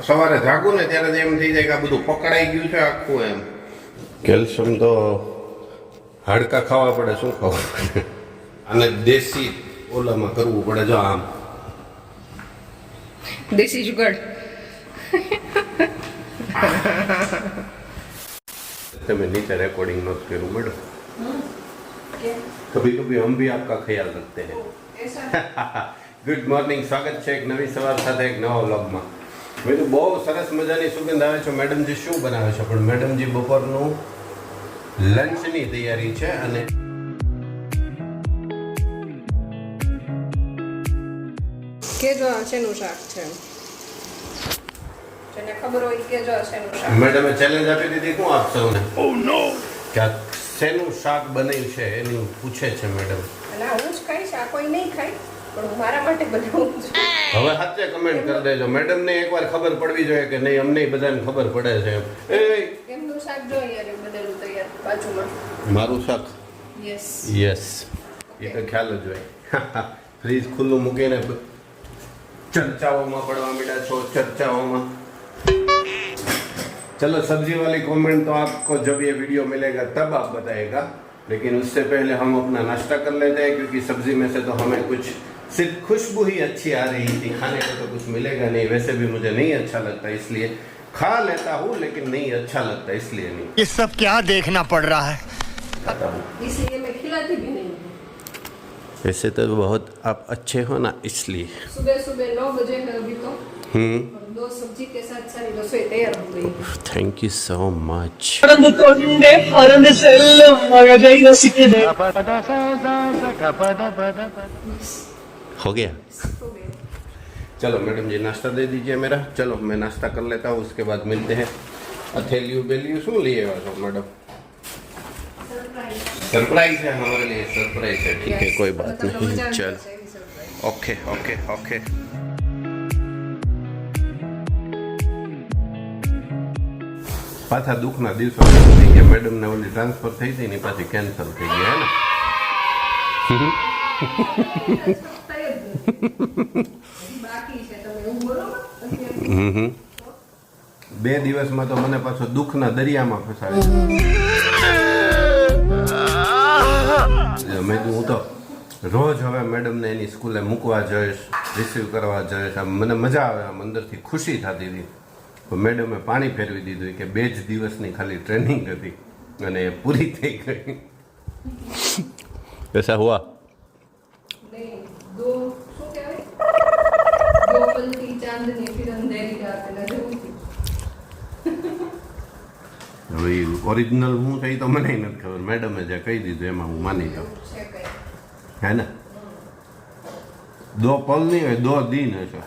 સવારે જાગું ને ત્યારે જ એમ થઈ જાય કે આ બધું પકડાઈ ગયું છે આખું એમ. કેલ્શિયમ તો હાડકા ખાવા પડે, શું ખાવું પડે. અને દેશી ઓલામાં કરવું પડે, જો આમ દેશી જુગાડ. તમે नीचे रिकॉर्डिंग मत करो मैडम, कभी कभी हम भी आपका ख्याल रखते हैं. ગુડ મોર્નિંગ, સ્વાગત છે એક નવી સવાર સાથે એક નવા વ્લોગમાં. મેં તો બહુ સરસ મજાની સુગંધ આવે છે. મેડમજી શું બનાવે છે? પણ મેડમજી બપોરનું લંચની તૈયારી છે. અને કેજો આ શેનું શાક છે, જેને ખબર હોય કેજો આ શેનું શાક. મેડમે ચેલેન્જ આપી દીધી, શું આપશો ને? ઓ નો, કે આ શેનું શાક બનાવ્યું છે એની પૂછે છે મેડમ. અને હું જ ખાઈશ, આ કોઈ નહીં ખાય, પણ હું મારા માટે બનાવું છું. હવે સાચે કમેન્ટ કરી દેજો. મેડમને એકવાર ખબર પડવી જોઈએ કે નહીં, અમને બધાને ખબર પડે છે. એ એમનું શાક જો યાર, બદલું તૈયાર બાજુમાં મારું શાક. યસ યસ, એ તો ખ્યાલ જ હોય. ફ્રીજ ખુલ્લું મૂકીને चर्चाओं पड़वा मिला छो, चर्चाओं. चलो सब्जी वाली कमेंट तो आपको जब ये वीडियो मिलेगा तब आप बताएगा, लेकिन उससे पहले हम अपना नाश्ता कर लेते हैं, क्योंकि सब्जी में से तो हमें कुछ सिर्फ खुशबू ही अच्छी आ रही थी. खाने को तो कुछ मिलेगा नहीं, वैसे भी मुझे नहीं अच्छा लगता, इसलिए खा लेता हूँ, लेकिन नहीं अच्छा लगता इसलिए नहीं. ये सब क्या देखना पड़ रहा है? खाता हूँ इसलिए मैं खिलाती भी नहीं. वैसे तो बहुत आप अच्छे हो ना, इसलिए. सुबह सुबह 9 बजे है अभी तो. और 2 सब्जी के साथ सारी रसोई तैयार हो गई. Thank you so much. हो गया. चलो मैडम जी नाश्ता दे दीजिए मेरा. चलो मैं नाश्ता कर लेता हूँ, उसके बाद मिलते हैं. अथेलियो बेलियो शू लिए हो मैडम? सरप्राइज है हमारे लिए, सरप्राइज है. ठीक है, कोई बात नहीं. चल, ओके ओके ओके. પાછા દુઃખના દિવસો થઈ ગયા. મેડમને ઓલી ટ્રાન્સફર થઈ હતી ને પાછી કેન્સલ થઈ ગયા હે ને. બાકી છે, તમે એવું બોલો ને. 2 દિવસમાં તો મને પાછો દુઃખના દરિયામાં ફસાવી. મેં હું તો રોજ હવે મેડમને એની સ્કૂલે મૂકવા જઈશ, રિસીવ કરવા જઈશ. આમ મને મજા આવે, આમ અંદરથી ખુશી થતી હતી. મેડમે પાણી ફેરવી દીધું કે 2 જ દિવસની ખાલી ટ્રેનિંગ હતી અને એ પૂરી થઈ ગઈ. कैसा हुआ? नहीं, दो શું કહેવાય, दो पल की चांदनी फिर अंधेरी रात नजर उठी. હવે ઓરિજિનલ હું છે એ તો મને નથી ખબર. મેડમે જે કહી દીધું એમાં હું માની જાઉં, છે કઈ હે ને? 2 પલ નહીં હોય, 2 દિન હશે,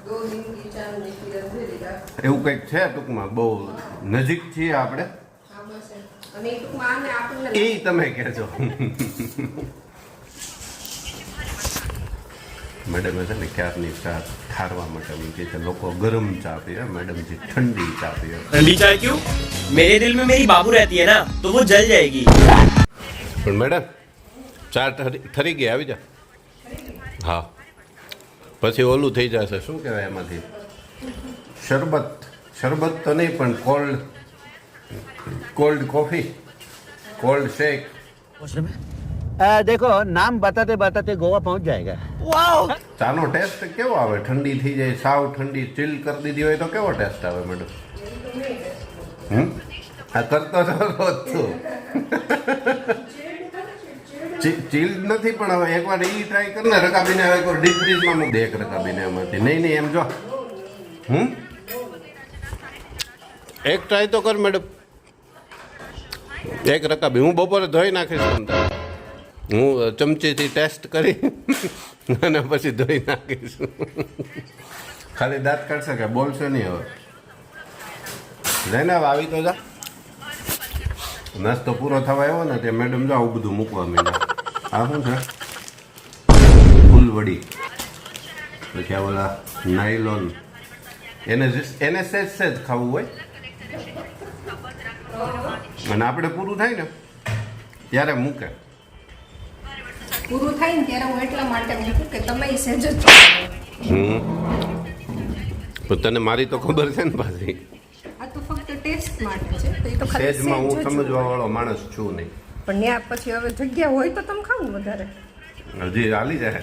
2 दिन की चांदनी फिर अंधेरी रात. એવું કંઈક છે. ટૂંકમાં બહુ નજીક છીએ આપણે, હા બસ એમ. અને એ ટૂંકમાં આને આપણને એ તમે કહેજો. મેડમે છે ને ક્યારની ચા ઠારવા માટે મૂકી છે. લોકો ગરમ ચા પીવે, મેડમજી ઠંડી ચા પીવે. ठंडी चाय क्यों? मेरे दिल में मेरी बाबू रहती है ना, तो वो जल जाएगी. પણ મેડમ ચા ઠરી ગઈ, આવી જા. હા, પછી ઓલું થઈ જશે, શું કહેવાય એમાંથી, શરબત. શરબત તો નહીં પણ કોલ્ડ કોફી, કોલ્ડ શેક. देखो नाम बताते बताते गोवा पहुंच जाएगा. ચાનો ટેસ્ટ કેવો આવે? ઠંડી થઈ જાય, સાવ ઠંડી ચીલ કરી દીધી હોય તો કેવો ટેસ્ટ આવે મેડમ? આ કરતો તો રોજ છું. ચીલ નથી, પણ હવે એકવાર એ ટ્રાય કરીને રકાબીને હવે એકવાર ડીપ ફ્રીજમાં મૂક દે. એક રકાબીને એમાંથી નહીં એમ જો. એક ટ્રાય તો કર મેડમ, એક રકાબી. હું બપોરે ધોઈ નાખીશ, હું ચમચીથી ટેસ્ટ કરી અને પછી ધોઈ નાખીશ. ખાલી દાંત કાઢશે કે બોલશે નહીં હવે. લઈને આવી તો જા. નાસ્તો પૂરો થવા આવ્યો ને તે મેડમ જો આવું બધું મૂકવા માંડ્યા. આ શું છે? ફૂલવડી. પછી આ ઓલા નાયલોન, એને સહેજ સહેજ ખાવું હોય. અને આપણે પૂરું થાય ને ત્યારે મૂકે. પૂરું થાય ને ત્યારે હું એટલા માટે મૂકું કે તમે સહેજ જ તો તને મારી તો ખબર છે ને પાછી આ તો ફક્ત ટેસ્ટ માટે છે તો એ તો ખાલી સેજમાં હું સેજ જ સમજવા વાળો માણસ છું નહીં પણ ત્યાં પછી હવે જગ્યા હોય તો તમે ખાવ ને વધારે હજી હાલી જાય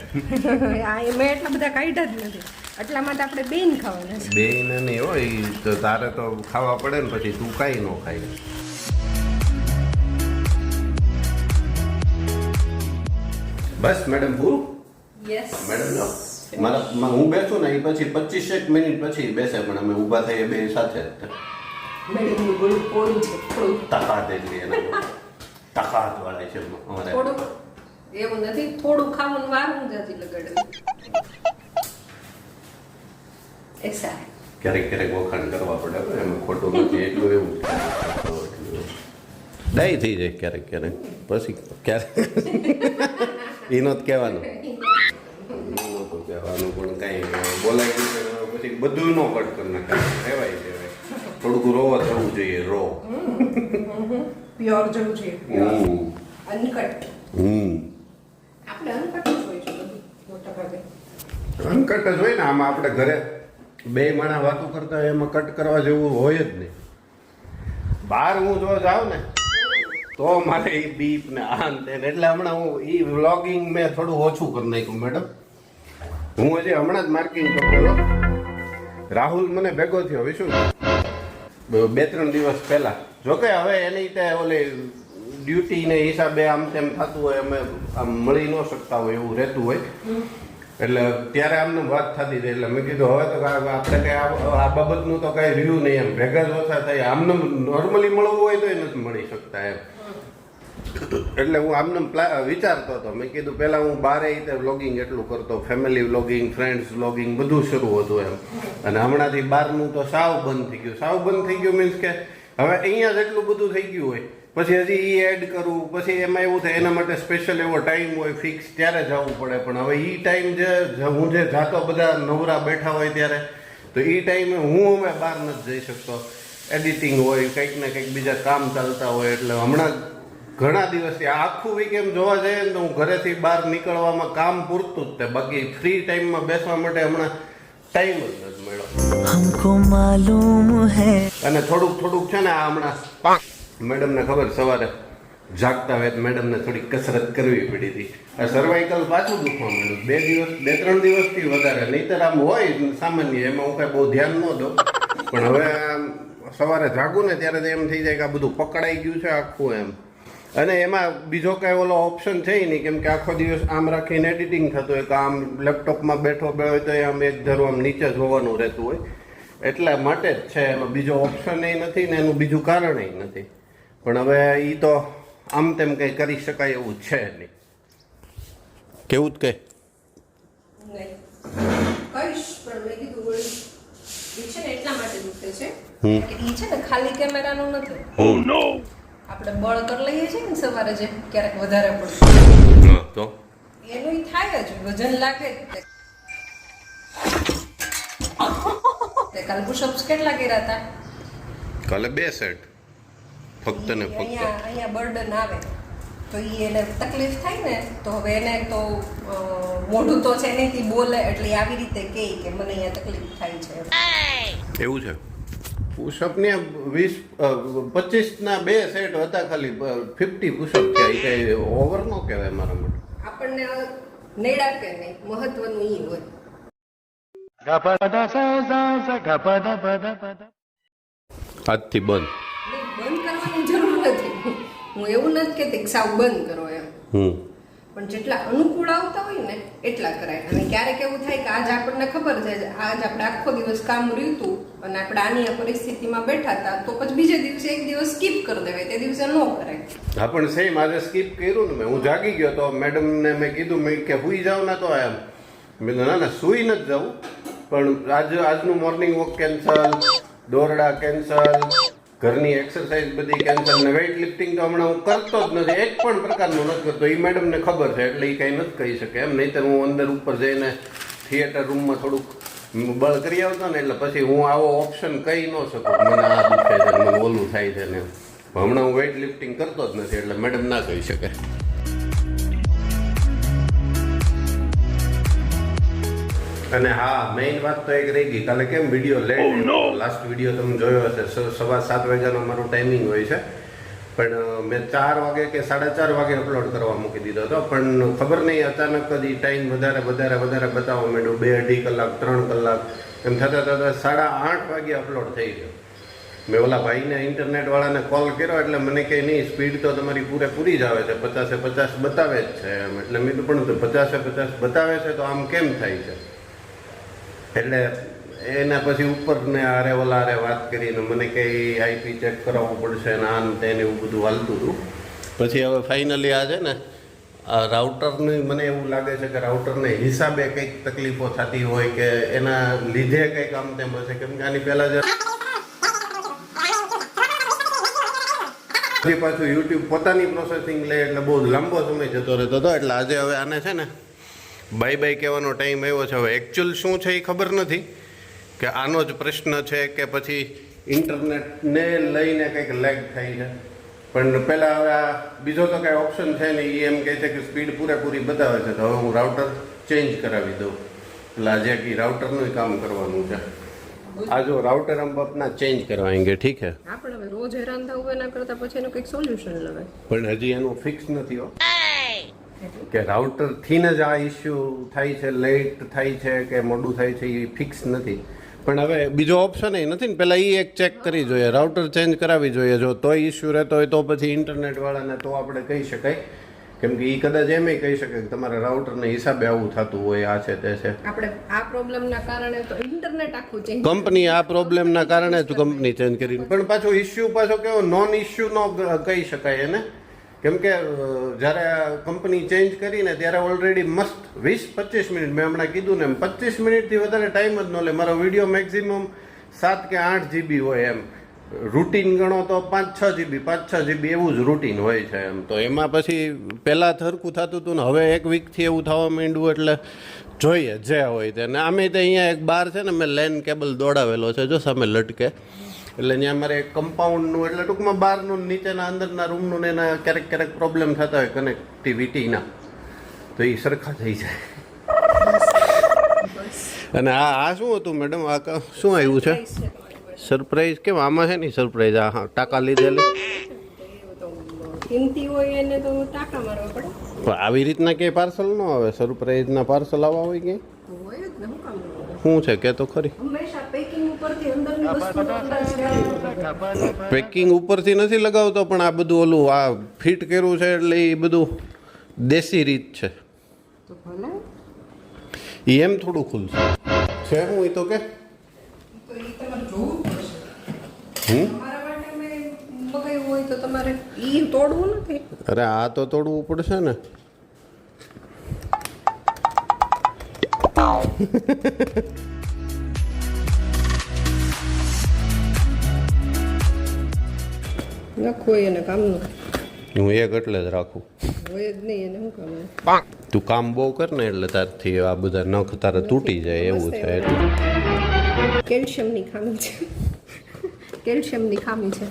આ મેં એટલા બધા કાઢ્યા જ નથી એટલા માટે આપણે બેન ખાવાના છે બે ને નહીં હોય તો તારે તો ખાવા પડે ને પછી તું કાંઈ ન ખાય બસ મેડમ પૂરું યસ મેડમ લો મારા હું બેઠું ને એ પછી 25 મિનિટ પછી બેસે પણ અમે ઊભા થઈએ બે સાથે મેડમનું ગળું પોળું છે થોડું તાકાત એટલી એના તાકાત વાળી છે અમારે થોડું એવું નથી થોડું ખાવાનું વારું જાજી લગાડવું એસા ક્યારેક ક્યારેક વખાણ કરવા પડે ને એમાં ખોટું નથી એટલું એવું ડાય થઈ જાય ક્યારેક ક્યારેક પછી ક્યારેક એ નહોતું કહેવાનું નહોતું કહેવાનું પણ કાંઈ બોલાય ગયું પછી બધું ન કટ કરી નાખે રહેવાય દેવાય થોડુંક રોવા થવું જોઈએ રો પ્યોર જવું છે અનકટ આપણે અનકટ જ હોય છે બધું મોટા ભાગે અનકટ જ હોય ને આમાં આપણે ઘરે બે માણા વાતો કરતા હોય એમાં કટ કરવા જેવું હોય જ નહીં બહાર હું જો જાઉં ને તો મારે એ બીપ ને આન તેને એટલે હમણાં હું એ વ્લોગિંગ મેં થોડું ઓછું કરી નાખ્યું મેડમ હું હજી હમણાં જ માર્કિંગ કરતો હતો રાહુલ મને ભેગો થયો વિશું 2-3 દિવસ પહેલા જોકે હવે એની તે ઓલી ડ્યુટી ને હિસાબે આમ તેમ થતું હોય અમે આમ મળી ન શકતા હોય એવું રહેતું હોય એટલે ત્યારે આમને વાત થતી હતી એટલે મેં કીધું હવે તો આપણે કઈ આ બાબતનું તો કઈ રહ્યું નહીં એમ ભેગા જ ઓછા થાય આમને નોર્મલી મળવું હોય તો એ નથી મળી શકતા એમ એટલે હું આમને વિચારતો હતો મેં કીધું પહેલા હું બારે રીતે વ્લોગિંગ એટલું કરતો ફેમિલી વ્લોગિંગ ફ્રેન્ડ્સ વ્લોગિંગ બધું શરૂ હતું એમ અને હમણાંથી બહારનું તો સાવ બંધ થઈ ગયું સાવ બંધ થઈ ગયું મીન્સ કે હવે અહીંયા જ એટલું બધું થઈ ગયું હોય પછી હજી એ એડ કરવું પછી એમાં એવું થાય એના માટે સ્પેશિયલ એવો ટાઈમ હોય ફિક્સ ત્યારે જવું પડે પણ હવે એ ટાઈમ જે હું જે જાતો બધા નવરા બેઠા હોય ત્યારે તો એ ટાઈમે હું અમે બહાર નથી જઈ શકતો એડિટિંગ હોય કંઈક ને કંઈક બીજા કામ ચાલતા હોય એટલે હમણાં ઘણા દિવસથી આખું વીક એમ જોવા જઈએ ને તો હું ઘરેથી બહાર નીકળવામાં કામ પૂરતું જ તે બાકી ફ્રી ટાઈમમાં બેસવા માટે હમણાં ટાઈમ જ નથી મળ્યો हमको मालूम है અને થોડુંક છે ને આ હમણાં મેડમને ખબર સવારે જાગતા હોય મેડમને થોડી કસરત કરવી પડી હતી આ સર્વાઇકલ પાછું દુખવા માંડ્યું 2-3 દિવસથી વધારે નહીંતર આમ હોય સામાન્ય એમાં હું કાંઈ બહુ ધ્યાન ન દઉં પણ હવે સવારે જાગું ને ત્યારે તો એમ થઈ જાય કે આ બધું પકડાઈ ગયું છે આખું એમ અને એમાં બીજો કાંઈ ઓલો ઓપ્શન છે નહીં કેમ કે આખો દિવસ આમ રાખીને એડિટિંગ થતું હોય કે આમ લેપટોપમાં બેઠો હોય તો આમ એક ધારું આમ નીચે જોવાનું રહેતું હોય એટલા માટે જ છે એનો બીજો ઓપ્શન એ નથી ને એનું બીજું કારણ એ નથી પણ હવે એ તો આમ તેમ કંઈ કરી શકાય એવું છે નહીં કેવું જ કંઈ કહીશ પણ મેં કીધું એ છે ને એટલા માટે દુખે છે કે એ છે ને ખાલી કેમેરાનું નથી આપણે બળ કરી લઈએ છીએ ને સવારે જે ક્યારેક વધારે પડતું તો એનું ઈ થાય જ વજન લાગે જ તે કાલ પુશઅપ્સ કેટલા કર્યા હતા કાલે 2 સેટ ફક્ત ને ફક્ત અહીંયા બર્ડન આવે તો ઈ એને તકલીફ થાય ને તો હવે એને તો મોઢું તો છે નહીં બોલે એટલે આવી રીતે કહે કે મને અહીંયા તકલીફ થાય છે એવું છે પુશઅપ ને 25 ના 2 સેટ હતા ખાલી 50 પુશઅપ થયા એ કઈ ઓવર નો કહેવાય મારા માટે આપણને નેડા કે નહીં મહત્વનું ઈ હોય આજથી બંધ બંધ કરવાની જરૂર નથી હું એવું નથી કહેતી કે સાવ બંધ કરો એમ પણ જેટલા અનુકૂળ આવતા હોય ને એટલા કરાય અને ક્યારેક એવું થાય કે આજ આપણને ખબર છે આજ આપણે આખો દિવસ કામ રહ્યું હતું અને આપણે આની આ પરિસ્થિતિમાં બેઠા હતા તો પછી બીજે દિવસે એક દિવસ સ્કીપ કરી દેવાય તે દિવસે ન કરાય હા પણ સેમ આજે સ્કીપ કર્યું ને હું જાગી ગયો તો મેડમને મેં કીધું મેં કે હુઈ જાવ ને તો એમ મેં ના સુઈ નથી જવું પણ આજનું મોર્નિંગ વોક કેન્સલ દોરડા કેન્સલ ઘરની એક્સરસાઇઝ બધી કેન્સલ ને વેઇટ લિફ્ટિંગ તો હમણાં હું કરતો જ નથી એક પણ પ્રકારનું નથી કરતો એ મેડમને ખબર છે એટલે એ કાંઈ નથી કહી શકે એમ નહીંતર હું અંદર ઉપર જઈને થિયેટર રૂમમાં થોડુંક બળ કરી આવતો ને એટલે પછી હું આવો ઓપ્શન કહી ન શકું મને આ દુખે છે મને ઓલું થાય છે ને હમણાં હું વેઇટ લિફ્ટિંગ કરતો જ નથી એટલે મેડમ ના કહી શકે અને હા મેઇન વાત તો એક રહી ગઈ, કાલે કેમ વિડીયો લેટ, લાસ્ટ વિડીયો તમે જોયો હશે 7:15 વાગ્યાનો મારો ટાઈમિંગ હોય છે, પણ મેં 4 વાગે કે 4:30 વાગે અપલોડ કરવા મૂકી દીધો હતો, પણ ખબર નહીં અચાનક જ ટાઈમ વધારે બતાવવા માંડ્યું, 2-2.5 કલાક 3 કલાક એમ થતાં 8:30 વાગે અપલોડ થઈ ગયો. મેં ઓલા ભાઈને ઇન્ટરનેટ વાળાને કોલ કર્યો એટલે મને કહે નહીં સ્પીડ તો તમારી પૂરેપૂરી જ આવે છે, 50-50 બતાવે જ છે એમ. એટલે મેં પણ 50-50 બતાવે છે તો આમ કેમ થાય છે, એટલે એના પછી ઉપર ને આરે વાત કરીને મને કંઈ આઈપી ચેક કરાવવું પડશે ને આમ તેને એવું બધું હાલતું હતું. પછી હવે ફાઇનલી આ છે ને આ રાઉટરની મને એવું લાગે છે કે રાઉટરને હિસાબે કંઈક તકલીફો થતી હોય કે એના લીધે કંઈક આમ તેમ હશે, કેમ કે આની પહેલાં જે પાછું યુટ્યુબ પોતાની પ્રોસેસિંગ લે એટલે બહુ લાંબો સમય જતો રહેતો હતો. એટલે આજે હવે આને છે ને બાય કહેવાનો ટાઈમ આવ્યો છે. હવે એકચ્યુઅલ શું છે એ ખબર નથી કે આનો જ પ્રશ્ન છે કે પછી ઇન્ટરનેટને લઈને કંઈક લેગ થાય છે, પણ પહેલાં હવે આ બીજો તો કાંઈ ઓપ્શન છે નહીં. એ એમ કહે છે કે સ્પીડ પૂરેપૂરી બતાવે છે, તો હવે હું રાઉટર ચેન્જ કરાવી દઉં. એટલે આજે કે રાઉટરનું કામ કરવાનું છે. આ જો રાઉટર हम अपना चेंज करवाएंगे, ठीक है. આપણે હવે રોજ હેરાન થવું એના કરતા પછી એનું કંઈક સોલ્યુશન લવાય. પણ હજી એનું ફિક્સ નથી હો કે રાઉટર થી જ આ ઇશ્યુ થાય છે, લેટ થાય છે કે મોડું થાય છે, એ ફિક્સ નથી. પણ હવે બીજો ઓપ્શન એ નથી ને, પહેલાં એ એક ચેક કરી જોઈએ, રાઉટર ચેન્જ કરાવી જોઈએ. જો તોય ઇશ્યુ રહેતો હોય તો પછી ઇન્ટરનેટ વાળાને તો આપણે કહી શકાય, કેમ કે એ કદાચ એમ કહી શકે કે તમારા રાઉટરને હિસાબે આવું થતું હોય, આ છે તે છે. આપણે આ પ્રોબ્લેમના કારણે તો ઇન્ટરનેટ આખું ચેન્જ, કંપની આ પ્રોબ્લેમના કારણે જ કંપની ચેન્જ કરી. પણ પાછો ઇશ્યુ પાછો કેવો નોન ઇશ્યુ નો કહી શકાય એને, કેમ કે જ્યારે કંપની ચેન્જ કરીને ત્યારે ઓલરેડી મસ્ત 20-25 મિનિટ, મેં હમણાં કીધું ને એમ 25 મિનિટથી વધારે ટાઈમ જ ન લે. મારો વિડીયો મેક્સિમમ 7 કે 8 GB હોય એમ, રૂટીન ગણો તો 5-6 GB એવું જ રૂટીન હોય છે એમ. તો એમાં પછી પહેલાં થરકું થતું હતું ને હવે એક વીકથી એવું થવા માંડ્યું, એટલે જોઈએ જે હોય તે. ને આમે તો અહીંયા એક બાર છે ને મેં લેન કેબલ દોડાવેલો છે જો સામે લટકે, એટલે ત્યાં મારે કમ્પાઉન્ડનું એટલે ટૂંકમાં બહારનું નીચેના અંદરના રૂમનું ને એના ક્યારેક પ્રોબ્લેમ થતા હોય કનેક્ટિવિટીના, તો એ સરખા થઈ જાય. અને આ શું હતું મેડમ, આ શું આવ્યું છે સરપ્રાઈઝ? કેમ આમાં છે ને સરપ્રાઈઝ? હા ટાંકા લીધેલી કિંમતી હોય એને તો ટાંકા મારવા પડે. પણ આવી રીતના ક્યાંય પાર્સલ ન આવે, સરપ્રાઈઝના પાર્સલ આવવા હોય ક્યાંય? હોય જ ને, શું કામ હોય? શું છે કે તો ખરી? હંમેશા પેકિંગ ઉપરથી અંદરની વસ્તુ પેકિંગ ઉપરથી નથી લગાવતો, પણ આ બધું ઓલું આ ફિટ કર્યું છે એટલે એ બધું દેશી રીત છે. તો ભલે એ એમ થોડું ખુલશે છે હું એ તો કે તો એ તમારે જોવું પડશે. તમારા માટે મેં મગાવ્યું હોય તો તમારે ઈ તોડવું નથી. અરે આ તો તોડવું પડશે ને. નખો એને કામનું હું એક એટલે જ રાખું, હોય જ નહીં એને શું કામ. તું કામ બહુ કર ને એટલે તારથી આ બધા નખ તારે તૂટી જાય એવું થાય. એટલે કેલ્શિયમની ખામી છે, કેલ્શિયમની ખામી છે.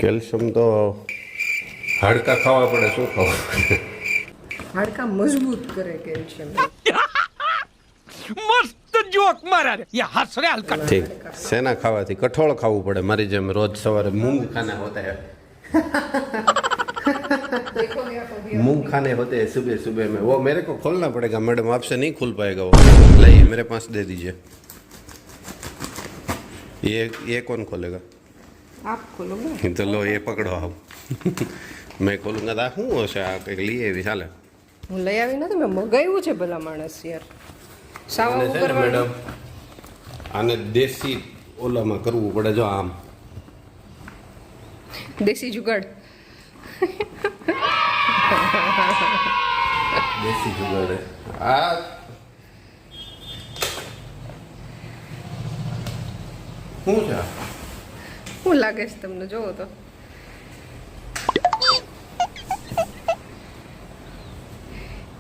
કેલ્શિયમ તો હાડકા ખાવા પડે, શું ખાવું? હાડકા મજબૂત કરે કેલ્શિયમ. मस्त जोक मारा रे ये हंस रहे हल्का ઠીક. શેના ખાવાથી? કઠોળ ખાવું પડે મારી જેમ રોજ સવારે मूंग खाने होते हैं, मूंग खाने होते हैं सुबह सुबह में. वो मेरे को खोलना पड़ेगा मैडम, आपसे नहीं खुल पाएगा वो. लाइए मेरे पास दे दीजिए. ये कौन खोलेगा? આપ ખોલોગે. तो लो ये पकड़ो आप. मैं खोलूंगा तो શું હશે આ કંઈક લઈ આવી ચાલે. હું લઈ આવી નથી, મેં મગાવ્યું છે ભલા માણસ યાર. સાવા આને છે ને કરવાનું. મેડમ આને દેશી ઓલામાં કરવું પડે જો આમ. દેશી જુગાડ. દેશી જુગાડ આ શું છે? શું લાગે છે તમને? જોવો તો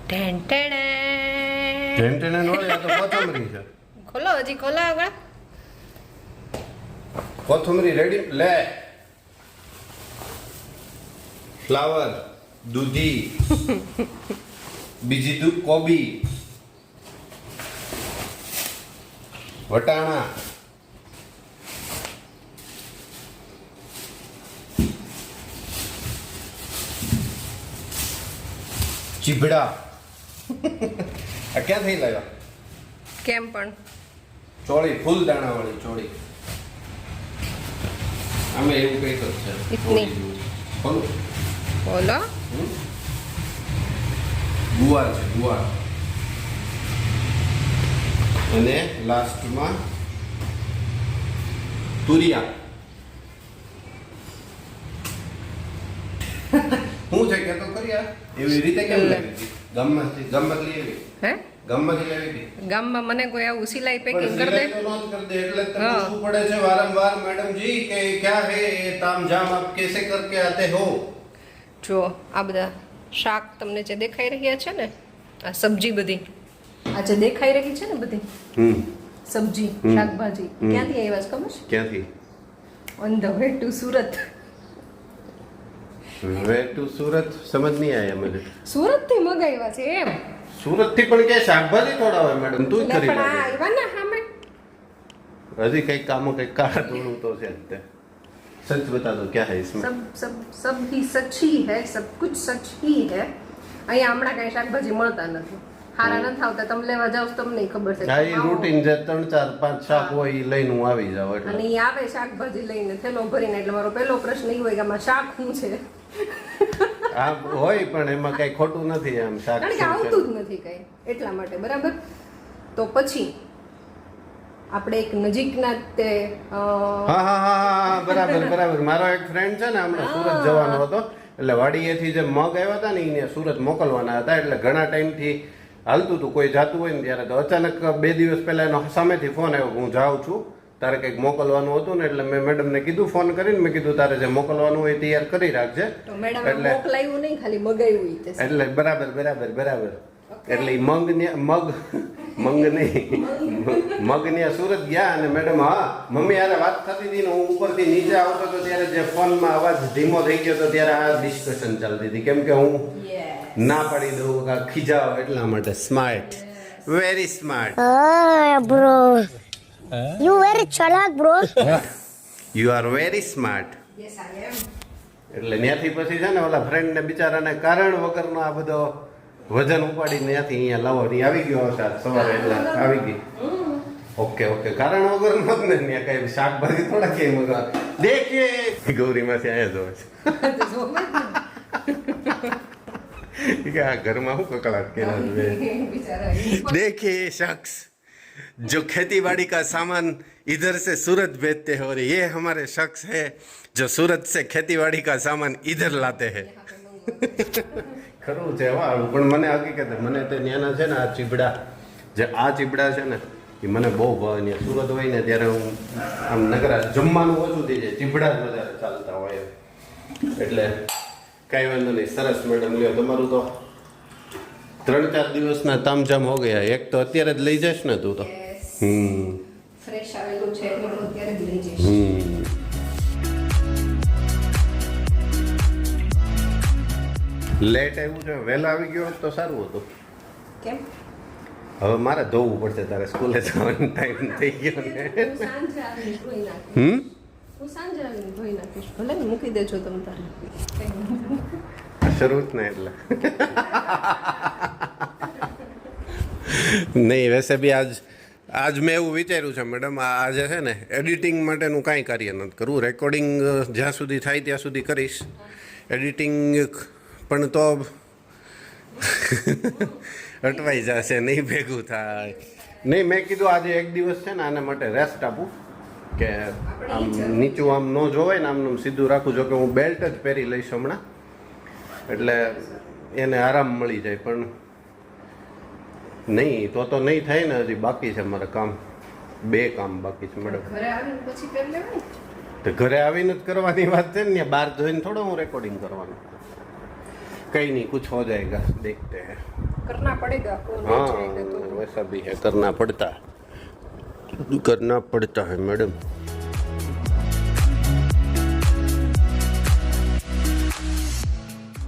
ટેન ટેન. ટેન્ટેને નોળે આ તો કોથમરી છે. ખોલો, હજી ખોલો આગળ. કોથમરી રેડી. લે ફ્લાવર, દૂધી, બીજી દૂધ, કોબી, વટાણા, ચીભડા. આ ક્યાંથી લાવ્યા? કેમ પણ ચોળી, ફૂલ દાણા વાળી ચોળી. આમે એવું કઈ તો છે. ઇતની. બોલો. બોલો. ગુવાર છે, ગુવાર. અને લાસ્ટમાં તુરિયા. શું છે કે તો કર્યા એવી રીતે કેમ લાવી હતી? ગામમાંથી લઈ આવી? હે ગામમાંથી લાવી હતી? ગામમાં મને કોઈ આવું સિલાઈ પેકિંગ પણ કરી દે સિલાઈ તો નોંધ કરી દે એટલે તમને હા. પૂછવું પડે છે વારંવાર મેડમ જી કે ક્યા હે ये तामझाम आप कैसे करके आते हो? જો આ બધા શાક તમને જે દેખાઈ રહ્યા છે ને, આ સબ્જી બધી આ જે દેખાઈ રહી છે ને બધી સબ્જી શાકભાજી ક્યાંથી આવ્યા છે ખબર છે? ક્યાંથી? On the way to Surat. Way to Surat સમજ નહીં આયા મને. સુરત થી મગાવ્યા છે એમ. સુરત થી પણ ક્યાં શાકભાજી થોડા હોય મેડમ? તું જ એટલે કરી પણ આ લાગે. આવ્યા ને સામે. હજી કઈ કામો કઈ કાળા ધોળું તો છે જ તે. सच बता दो क्या है इसमें? सब ही सच ही है, सब कुछ सच ही है. અહીંયા હમણાં કઈ શાકભાજી મળતા નથી, હારા નથી આવતા. તમે લેવા જાવ તો તમને ખબર છે. હા, એ રૂટીન જે 3, 4, 5 શાક હોય એ લઈને હું આવી જાવ અને એટલે. ઈ આવે શાકભાજી લઈને થેલો ભરીને, એટલે મારો પહેલો પ્રશ્ન એ હોય કે આમાં શાક શું છે, હા હોય પણ એમાં કઈ ખોટું નથી આમ શાક કારણ કે શું છે. આવતું જ નથી કઈ એટલા માટે. બરાબર. તો પછી આપણે એક નજીકના તે હા બરાબર. મારો એક ફ્રેન્ડ છે ને હમણાં સુરત જવાનો હતો, એટલે વાડીએથી જે મગ આવ્યા હતા ને એને સુરત મોકલવાના હતા. એટલે ઘણા ટાઈમથી હાલતું હતું, કોઈ જાતું હોય ને ત્યારે. તો અચાનક 2 દિવસ પહેલા એનો સામેથી ફોન આવ્યો કે હું જાઉં છું, તારે કંઈક મોકલવાનું હતું ને. એટલે મેં મેડમને કીધું ફોન કરીને, મેં કીધું તારે જે મોકલવાનું હોય તૈયાર કરી રાખજે. તો મેડમ મોકલાયું નહીં, ખાલી મગાવ્યું ઈ તે. એટલે બરાબર. એટલે ઈ મગ ને સુરત ગયા અને મેડમ હા મમ્મી યારે વાત થતી હતી ને હું ઉપરથી નીચે આવતો હતો ત્યારે જે ફોનમાં અવાજ ધીમો થઈ ગયો હતો ત્યારે આ ડિસ્કશન ચાલતી હતી, કેમ કે હું ના પાડી દઉં કે ખીજાવ એટલા માટે. Smart, very smart. bro. You very chalak, bro. You are very smart. Yes, I am. એટલે ત્યાંથી પછી છે ને ઓલા ફ્રેન્ડને બિચારાને કારણ વગરનો આ બધો વજન ઉપાડીને ત્યાંથી અહીંયા લાવો આવી ગયો હશે આજ સવારે. એટલે આવી ગઈ. ઓકે કારણ વગર નો જ ને ત્યાં કઈ શાકભાજી થોડા ક્યાંય મગા દેખીએ ગૌરીમાંથી આયા જો કે આ ઘરમાં શું કકળાટ કર્યા છે. देखिए शख्स जो खेती बाड़ी का सामान इधर से सूरत भेजते हैं और ये हमारे शख्स है जो सूरत से खेती बाड़ी का सामान इधर लाते हैं. ખરું છે વાળું પણ મને હકીકત મને તે ત્યાંના છે ને આ ચીબડા છે ને એ મને બહુ ભાવે. ત્યાં સુરત હોય ને ત્યારે હું આમ નગરા જમવાનું ઓછું થઈ જાય, ચીબડા જ વધારે ચાલતા હોય એટલે કાંઈ વાંધો નહીં. સરસ મેડમ, લ્યો તમારું તો 3-4 દિવસના તામઝામ હો ગયા. એક તો અત્યારે જ લઈ જઈશ ને તું તો? ફ્રેશ આવેલું છે એટલે હું અત્યારે જ લઈ જઈશ. લેટ આવ્યું છે, વહેલા આવી ગયો હોત તો સારું હતું. કેમ? હવે મારે ધોવું પડશે, તારે સ્કૂલે જવાનો ટાઈમ થઈ ગયો ને. હું સાંજે આવીને ધોઈ નાખીશ. ભલે ને મૂકી દેજો તમે તારે. શરૂ જ ને એટલે નહીં. વૈસે બી આજ મેં એવું વિચાર્યું છે મેડમ, આજે છે ને એડિટિંગ માટેનું કાંઈ કાર્ય નથી કરવું. રેકોર્ડિંગ જ્યાં સુધી થાય ત્યાં સુધી કરીશ. એડિટિંગ પણ તો અટવાઈ જશે, નહીં ભેગું થાય. નહીં, મેં કીધું આજે એક દિવસ છે ને આના માટે રેસ્ટ આપું કે આમ નીચું આમ ન જોવાય ને આમનું સીધું રાખું. જો કે હું બેલ્ટ જ પહેરી લઈશ હમણાં, એટલે એને આરામ મળી જાય. પણ નહીં તો નહીં થાય ને, હજી બાકી છે મારે કામ. 2 કામ બાકી છે મેડમ. ઘરે આવીને પછી કરી લેવાય. તો ઘરે આવીને જ કરવાની વાત છે ને, બહાર જઈને થોડો હું રેકોર્ડિંગ કરવાનું. कहीं नहीं, कुछ हो जाएगा, देखते हैं. करना पड़ेगा. हाँ, वैसा भी है, करना पड़ता है मैडम.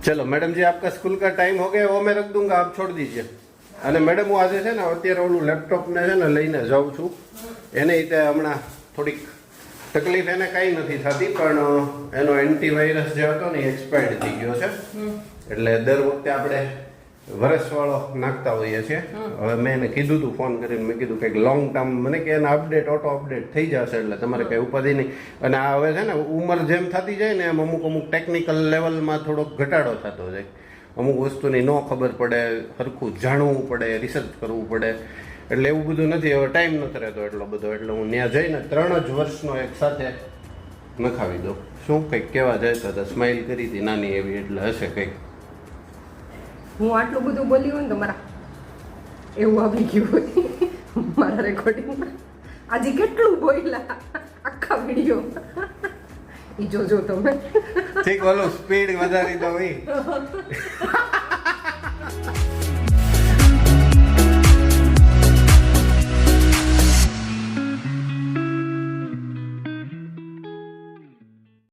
चलो मैडम जी, आपका स्कूल का टाइम हो गया, वो मैं रख दूंगा, आप छोड़ दीजिए. અને મેડમ હું આજે છે ને અત્યારે ઓલું લેપટોપને છે ને લઈને જાઉં છું. એને રીતે હમણાં થોડીક તકલીફ એને કાંઈ નથી થતી, પણ એનો એન્ટીવાયરસ જે હતો ને એ એક્સપાયર્ડ થઈ ગયો છે. એટલે દર વખતે આપણે વરસવાળો નાખતા હોઈએ છીએ. હવે મેં એને કીધું હતું ફોન કરીને, મેં કીધું કંઈક લોંગ ટર્મ મને કે એના અપડેટ ઓટો અપડેટ થઈ જશે, એટલે તમારે કંઈ ઉપાધિ નહીં. અને આ હવે છે ને ઉંમર જેમ થતી જાય ને એમ અમુક ટેકનિકલ લેવલમાં થોડોક ઘટાડો થતો જાય. અમુક વસ્તુની ન ખબર પડે, સરખું જાણવું પડે, રિસર્ચ કરવું પડે. એટલે એવું બધું નથી, હવે ટાઈમ નથી રહેતો એટલો બધો. એટલે હું ત્યાં જઈને 3 જ વર્ષનો એક સાથે નખાવી દઉં. શું કંઈક કહેવા જાય તો સ્માઇલ કરી હતી નાની એવી, એટલે હશે કંઈક. હું આટલું બધું બોલી હોય ને તો મારા એવું આવી ગયું હોય મારા રેકોર્ડિંગમાં. આજે કેટલું બોલ્યા આખા વિડીયો એ જોજો તમે. ઠીક, ઓલું સ્પીડ વધારી તો ભાઈ.